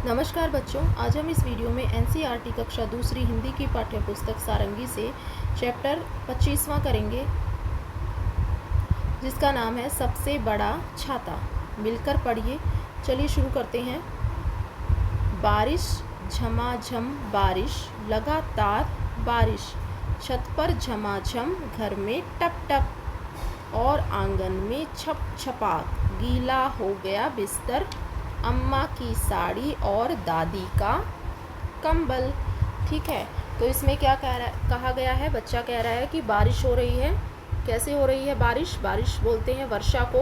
नमस्कार बच्चों, आज हम इस वीडियो में एनसीईआरटी कक्षा दूसरी हिंदी की पाठ्यपुस्तक सारंगी से चैप्टर 25वां करेंगे, जिसका नाम है सबसे बड़ा छाता। मिलकर पढ़िए। चलिए शुरू करते हैं। बारिश, झमाझम बारिश, लगातार बारिश, छत पर झमाझम, घर में टप टप और आंगन में छप छपाक, गीला हो गया बिस्तर, अम्मा की साड़ी और दादी का कंबल। ठीक है, तो इसमें क्या कहा गया है? बच्चा कह रहा है कि बारिश हो रही है। कैसे हो रही है बारिश? बारिश बोलते हैं वर्षा को।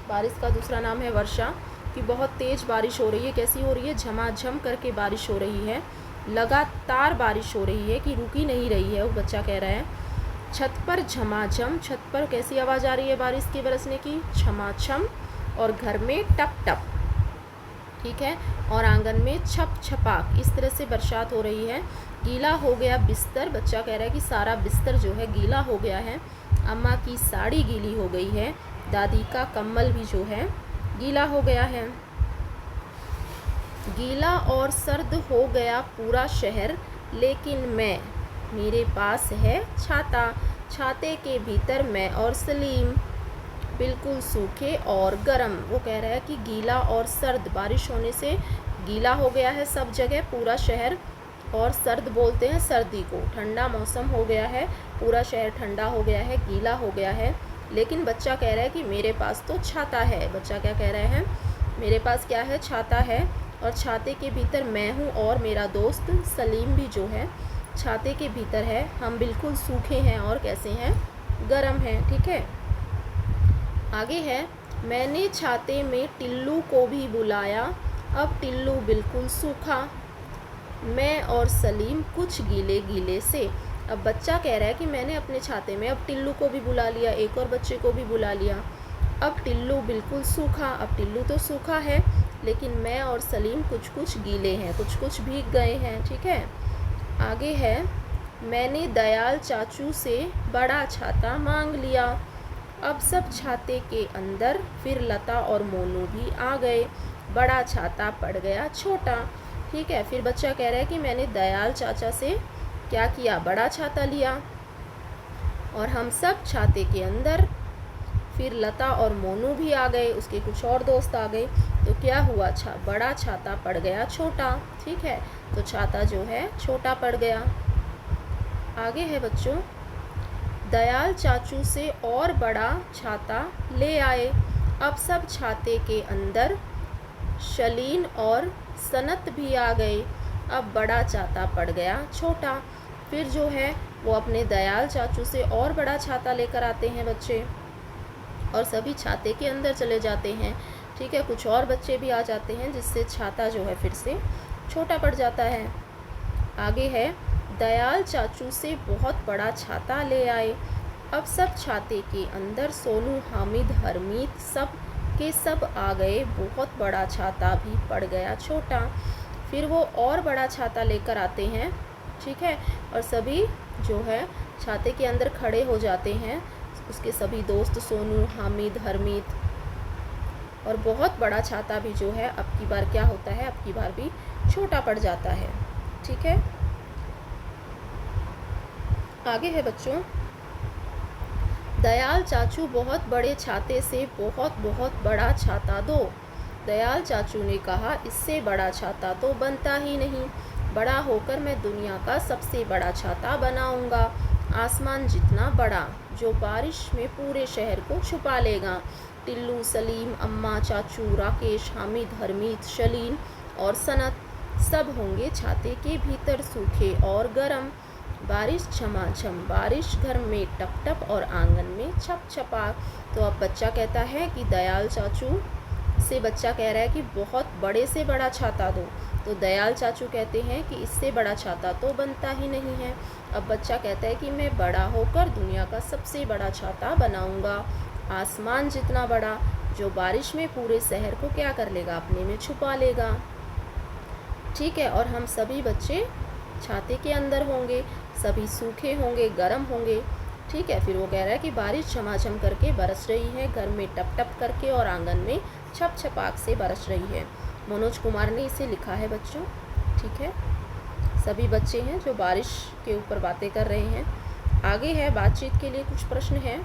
बारिश का दूसरा नाम है वर्षा। कि बहुत तेज़ बारिश हो रही है। कैसी हो रही है? झमाझम करके बारिश हो रही है। लगातार बारिश हो रही है कि रुकी नहीं रही है, वो बच्चा कह रहा है। छत पर झमाझम, छत पर कैसी आवाज़ आ रही है बारिश के बरसने की? छमाछम। और घर में टप टप, ठीक है, और आंगन में छप छपाक, इस तरह से बरसात हो रही है। गीला हो गया बिस्तर, बच्चा कह रहा है कि सारा बिस्तर जो है गीला हो गया है। अम्मा की साड़ी गीली हो गई है। दादी का कम्बल भी जो है गीला हो गया है। गीला और सर्द हो गया पूरा शहर, लेकिन मेरे पास है छाता। छाते के भीतर मैं और सलीम, बिल्कुल सूखे और गर्म। वो कह रहा है कि गीला और सर्द, बारिश होने से गीला हो गया है सब जगह, पूरा शहर। और सर्द बोलते हैं सर्दी को। ठंडा मौसम हो गया है, पूरा शहर ठंडा हो गया है, गीला हो गया है। लेकिन बच्चा कह रहा है कि मेरे पास तो छाता है। बच्चा क्या कह रहा है? मेरे पास क्या है? छाता है। और छाते के भीतर मैं हूँ और मेरा दोस्त सलीम भी जो है छाते के भीतर है। हम बिल्कुल सूखे हैं और कैसे हैं? गर्म हैं। ठीक है, आगे है, मैंने छाते में टिल्लू को भी बुलाया, अब टिल्लू बिल्कुल सूखा, मैं और सलीम कुछ गीले गीले से। अब बच्चा कह रहा है कि मैंने अपने छाते में अब टिल्लू को भी बुला लिया, एक और बच्चे को भी बुला लिया। अब टिल्लू बिल्कुल सूखा, अब टिल्लू तो सूखा है, लेकिन मैं और सलीम कुछ कुछ गीले हैं, कुछ कुछ भीग गए हैं। ठीक है, आगे है, मैंने दयाल चाचू से बड़ा छाता मांग लिया, अब सब छाते के अंदर। फिर लता और मोनू भी आ गए, बड़ा छाता पड़ गया छोटा। ठीक है, फिर बच्चा कह रहा है कि मैंने दयाल चाचा से क्या किया? बड़ा छाता लिया और हम सब छाते के अंदर। फिर लता और मोनू भी आ गए, उसके कुछ और दोस्त आ गए। तो क्या हुआ? बड़ा छाता पड़ गया छोटा। ठीक है, तो छाता जो है छोटा पड़ गया। आगे है बच्चों, दयाल चाचू से और बड़ा छाता ले आए, अब सब छाते के अंदर। शलीन और सनत भी आ गए, अब बड़ा छाता पड़ गया छोटा। फिर जो है वो अपने दयाल चाचू से और बड़ा छाता लेकर आते हैं बच्चे, और सभी छाते के अंदर चले जाते हैं। ठीक है, कुछ और बच्चे भी आ जाते हैं, जिससे छाता जो है फिर से छोटा पड़ जाता है। आगे है, दयाल चाचू से बहुत बड़ा छाता ले आए, अब सब छाते के अंदर। सोनू, हामिद, हरमीत सब के सब आ गए, बहुत बड़ा छाता भी पड़ गया छोटा। फिर वो और बड़ा छाता लेकर आते हैं। ठीक है, और सभी जो है छाते के अंदर खड़े हो जाते हैं, उसके सभी दोस्त सोनू, हामिद, हरमीत। और बहुत बड़ा छाता भी जो है अब की बार क्या होता है? अब की बार भी छोटा पड़ जाता है। ठीक है, आगे है बच्चों, दयाल चाचू बहुत बड़े छाते से बहुत बहुत बड़ा छाता दो। दयाल चाचू ने कहा, इससे बड़ा छाता तो बनता ही नहीं, बड़ा होकर मैं दुनिया का सबसे बड़ा छाता बनाऊंगा, आसमान जितना बड़ा, जो बारिश में पूरे शहर को छुपा लेगा। टिल्लू, सलीम, अम्मा, चाचू, राकेश, हामिद, हरमीत, शलीन और सनत सब होंगे छाते के भीतर सूखे और गर्म। बारिश झमाझम बारिश, घर में टप टप और आंगन में छप छपाक। तो अब बच्चा कहता है कि दयाल चाचू से, बच्चा कह रहा है कि बहुत बड़े से बड़ा छाता दो। तो दयाल चाचू कहते हैं कि इससे बड़ा छाता तो बनता ही नहीं है। अब बच्चा कहता है कि मैं बड़ा होकर दुनिया का सबसे बड़ा छाता बनाऊंगा, आसमान जितना बड़ा, जो बारिश में पूरे शहर को क्या कर लेगा? अपने में छुपा लेगा। ठीक है, और हम सभी बच्चे छाते के अंदर होंगे, सभी सूखे होंगे, गर्म होंगे। ठीक है, फिर वो कह रहा है कि बारिश झमाझम करके बरस रही है, घर में टप टप करके और आंगन में छप छपाक से बरस रही है। मनोज कुमार ने इसे लिखा है बच्चों। ठीक है, सभी बच्चे हैं जो बारिश के ऊपर बातें कर रहे हैं। आगे है बातचीत के लिए कुछ प्रश्न हैं।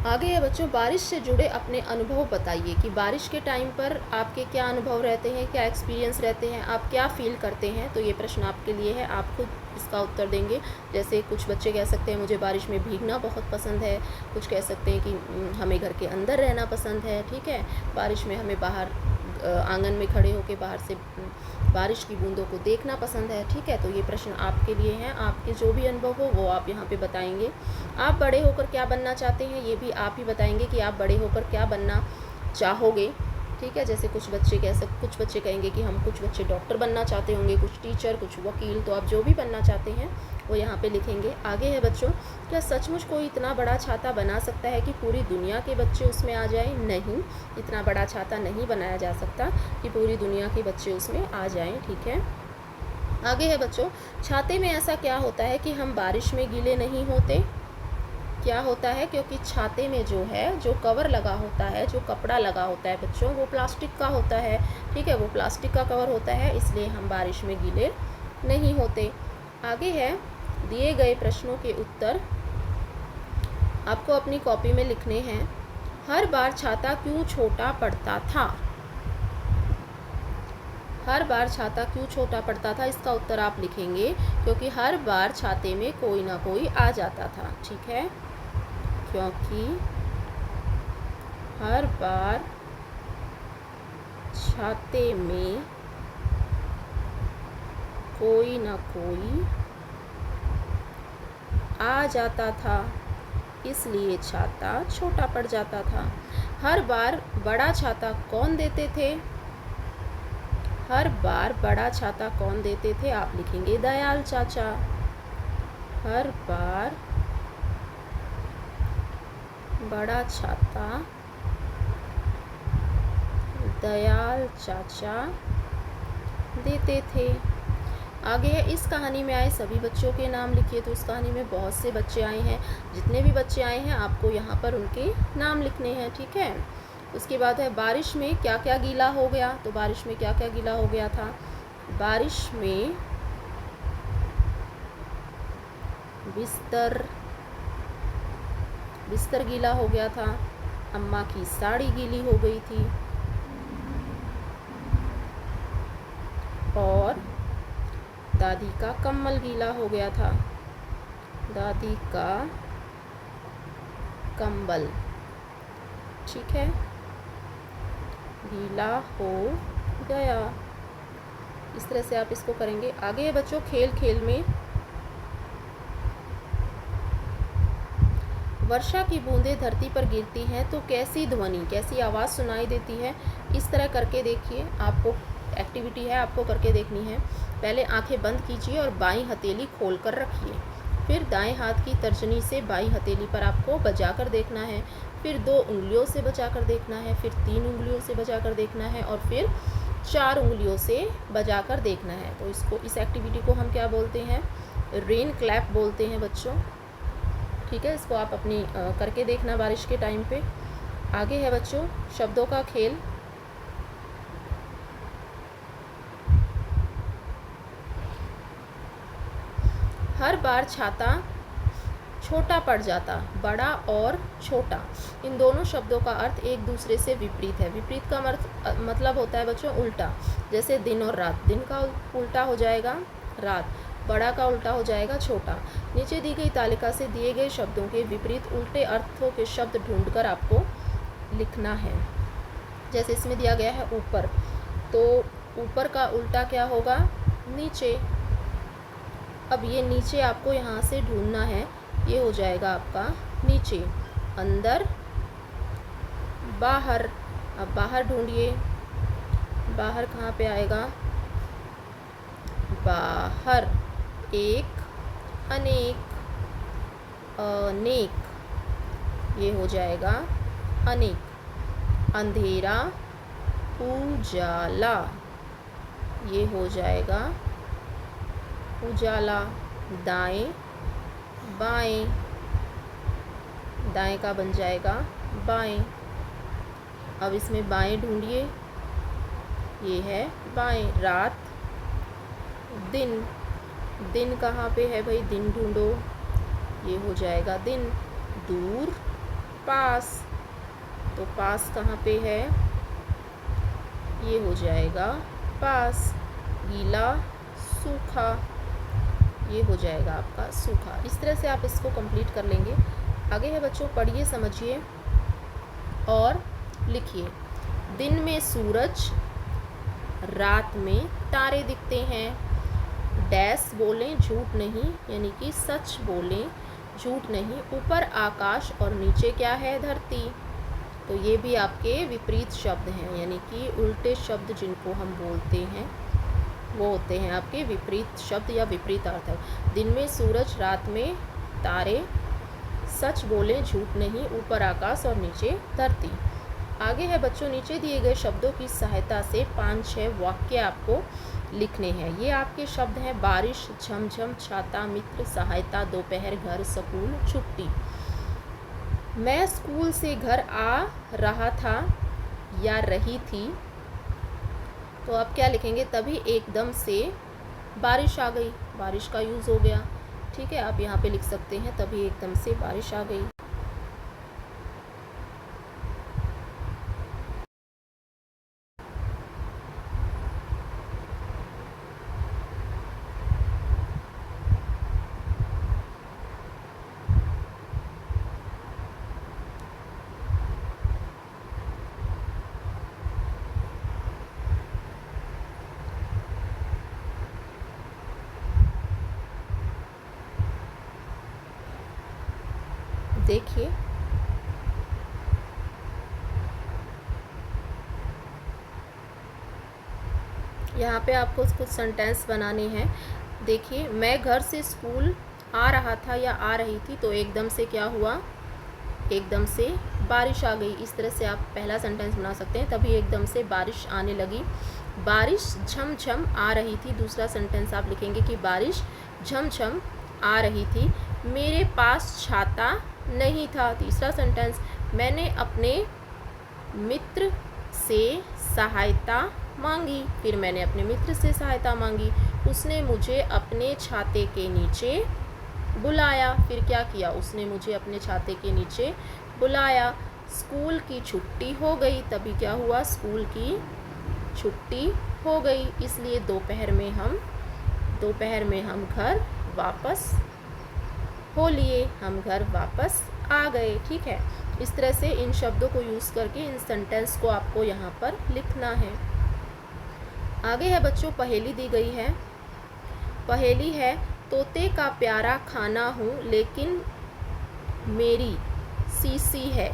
आगे है बच्चों, बारिश से जुड़े अपने अनुभव बताइए कि बारिश के टाइम पर आपके क्या अनुभव रहते हैं, क्या एक्सपीरियंस रहते हैं, आप क्या फील करते हैं। तो ये प्रश्न आपके लिए है, आप खुद इसका उत्तर देंगे। जैसे कुछ बच्चे कह सकते हैं मुझे बारिश में भीगना बहुत पसंद है, कुछ कह सकते हैं कि हमें घर के अंदर रहना पसंद है। ठीक है, बारिश में हमें बाहर आंगन में खड़े होकर बाहर से बारिश की बूंदों को देखना पसंद है। ठीक है, तो ये प्रश्न आपके लिए हैं, आपके जो भी अनुभव हो वो आप यहाँ पे बताएंगे। आप बड़े होकर क्या बनना चाहते हैं, ये भी आप ही बताएंगे कि आप बड़े होकर क्या बनना चाहोगे। ठीक है, जैसे कुछ बच्चे कहेंगे कि कुछ बच्चे डॉक्टर बनना चाहते होंगे, कुछ टीचर, कुछ वकील। तो आप जो भी बनना चाहते हैं वो यहाँ पे लिखेंगे। आगे है बच्चों, क्या सचमुच कोई इतना बड़ा छाता बना सकता है कि पूरी दुनिया के बच्चे उसमें आ जाएं? नहीं, इतना बड़ा छाता नहीं बनाया जा सकता कि पूरी दुनिया के बच्चे उसमें आ जाएं। ठीक है, आगे है बच्चों, छाते में ऐसा क्या होता है कि हम बारिश में गीले नहीं होते? क्या होता है, क्योंकि छाते में जो है, जो कवर लगा होता है, जो कपड़ा लगा होता है बच्चों, वो प्लास्टिक का होता है। ठीक है, वो प्लास्टिक का कवर होता है, इसलिए हम बारिश में गीले नहीं होते। आगे है, दिए गए प्रश्नों के उत्तर आपको अपनी कॉपी में लिखने हैं। हर बार छाता क्यों छोटा पड़ता था? हर बार छाता क्यों छोटा पड़ता था, इसका उत्तर आप लिखेंगे क्योंकि हर बार छाते में कोई ना कोई आ जाता था। ठीक है, क्योंकि हर बार छाते में कोई ना कोई आ जाता था, इसलिए छाता छोटा पड़ जाता था। हर बार बड़ा छाता कौन देते थे? हर बार बड़ा छाता कौन देते थे, आप लिखेंगे दयाल चाचा। हर बार बड़ा छाता दयाल चाचा देते थे। आगे है, इस कहानी में आए सभी बच्चों के नाम लिखिए। तो इस कहानी में बहुत से बच्चे आए हैं, जितने भी बच्चे आए हैं आपको यहाँ पर उनके नाम लिखने हैं। ठीक है, उसके बाद है, बारिश में क्या क्या गीला हो गया? तो बारिश में क्या क्या गीला हो गया था? बारिश में बिस्तर गीला हो गया था, अम्मा की साड़ी गीली हो गई थी, और दादी का कम्बल गीला हो गया था। दादी का कम्बल, ठीक है, गीला हो गया। इस तरह से आप इसको करेंगे। आगे है बच्चों, खेल खेल में वर्षा की बूंदें धरती पर गिरती हैं तो कैसी ध्वनि, कैसी आवाज़ सुनाई देती है? इस तरह करके देखिए, आपको एक्टिविटी है, आपको करके देखनी है। पहले आंखें बंद कीजिए और बाईं हथेली खोल कर रखिए। फिर दाएं हाथ की तर्जनी से बाईं हथेली पर आपको बजाकर देखना है। फिर 2 उंगलियों से बजाकर देखना है, फिर 3 उंगलियों से बजाकर देखना है, और फिर 4 उंगलियों से बजाकर देखना है। तो इस एक्टिविटी को हम क्या बोलते हैं? रेन क्लैप बोलते हैं बच्चों। ठीक है, इसको आप अपनी करके देखना बारिश के टाइम पे। आगे है बच्चों, शब्दों का खेल। हर बार छाता छोटा पड़ जाता, बड़ा और छोटा, इन दोनों शब्दों का अर्थ एक दूसरे से विपरीत है। विपरीत का मतलब होता है बच्चों उल्टा। जैसे दिन और रात, दिन का उल्टा हो जाएगा रात, बड़ा का उल्टा हो जाएगा छोटा। नीचे दी गई तालिका से दिए गए शब्दों के विपरीत उल्टे अर्थों के शब्द ढूंढकर आपको लिखना है। जैसे इसमें दिया गया है ऊपर, तो ऊपर का उल्टा क्या होगा? नीचे। अब ये नीचे आपको यहाँ से ढूंढना है, ये हो जाएगा आपका नीचे। अंदर, बाहर। अब बाहर ढूंढिए, बाहर कहाँ पे आएगा? बाहर। एक, अनेक, अनेक, ये हो जाएगा अनेक। अंधेरा, उजाला, ये हो जाएगा उजाला। दाएं, बाएं, दाएं का बन जाएगा बाएं। अब इसमें बाएं ढूंढिए, ये है बाएं। रात, दिन, दिन कहाँ पे है भाई, दिन ढूंढो, ये हो जाएगा दिन। दूर, पास, तो पास कहाँ पे है, ये हो जाएगा पास। गीला, सूखा, ये हो जाएगा आपका सूखा। इस तरह से आप इसको कंप्लीट कर लेंगे। आगे है बच्चों, पढ़िए, समझिए और लिखिए। दिन में सूरज, रात में तारे दिखते हैं। डैश बोलें, झूठ नहीं, यानी कि सच बोलें, झूठ नहीं। ऊपर आकाश और नीचे क्या है, धरती। तो ये भी आपके विपरीत शब्द हैं, यानी कि उल्टे शब्द जिनको हम बोलते हैं वो होते हैं आपके विपरीत शब्द या विपरीत अर्थ। दिन में सूरज, रात में तारे, सच बोलें, झूठ नहीं, ऊपर आकाश और नीचे धरती। आगे है बच्चों, नीचे दिए गए शब्दों की सहायता से 5-6 वाक्य आपको लिखने हैं। ये आपके शब्द हैं: बारिश, झमझम, छाता, मित्र, सहायता, दोपहर, घर, स्कूल, छुट्टी। मैं स्कूल से घर आ रहा था या रही थी, तो आप क्या लिखेंगे, तभी एकदम से बारिश आ गई। बारिश का यूज़ हो गया, ठीक है। आप यहाँ पे लिख सकते हैं तभी एकदम से बारिश आ गई। देखिए, यहाँ पे आपको कुछ सेंटेंस बनाने हैं। देखिए, मैं घर से स्कूल आ रहा था या आ रही थी, तो एकदम से क्या हुआ, एकदम से बारिश आ गई। इस तरह से आप पहला सेंटेंस बना सकते हैं, तभी एकदम से बारिश आने लगी। बारिश झमझम आ रही थी, दूसरा सेंटेंस आप लिखेंगे कि बारिश झमझम आ रही थी। मेरे पास छाता नहीं था, तीसरा सेंटेंस। मैंने अपने मित्र से सहायता मांगी, फिर मैंने अपने मित्र से सहायता मांगी। उसने मुझे अपने छाते के नीचे बुलाया, फिर क्या किया, उसने मुझे अपने छाते के नीचे बुलाया। स्कूल की छुट्टी हो गई, तभी क्या हुआ, स्कूल की छुट्टी हो गई। इसलिए दोपहर में हम घर वापस हो लिए, हम घर वापस आ गए, ठीक है। इस तरह से इन शब्दों को यूज़ करके इन सेंटेंस को आपको यहाँ पर लिखना है। आगे है बच्चों, पहेली दी गई है। पहेली है: तोते का प्यारा खाना हूँ लेकिन मेरी सीसी है।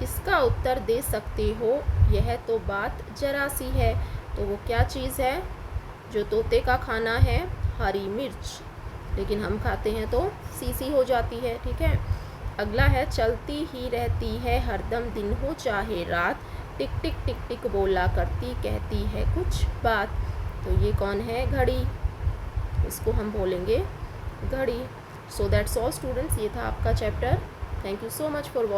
इसका उत्तर दे सकते हो, यह तो बात जरा सी है। तो वो क्या चीज़ है जो तोते का खाना है? हरी मिर्च, लेकिन हम खाते हैं तो सीसी हो जाती है, ठीक है। अगला है: चलती ही रहती है हरदम, दिन हो चाहे रात, टिक टिक टिक टिक बोला करती, कहती है कुछ बात। तो ये कौन है? घड़ी। इसको हम बोलेंगे घड़ी। सो दैट्स ऑल स्टूडेंट्स, ये था आपका chapter. Thank you so much for watching.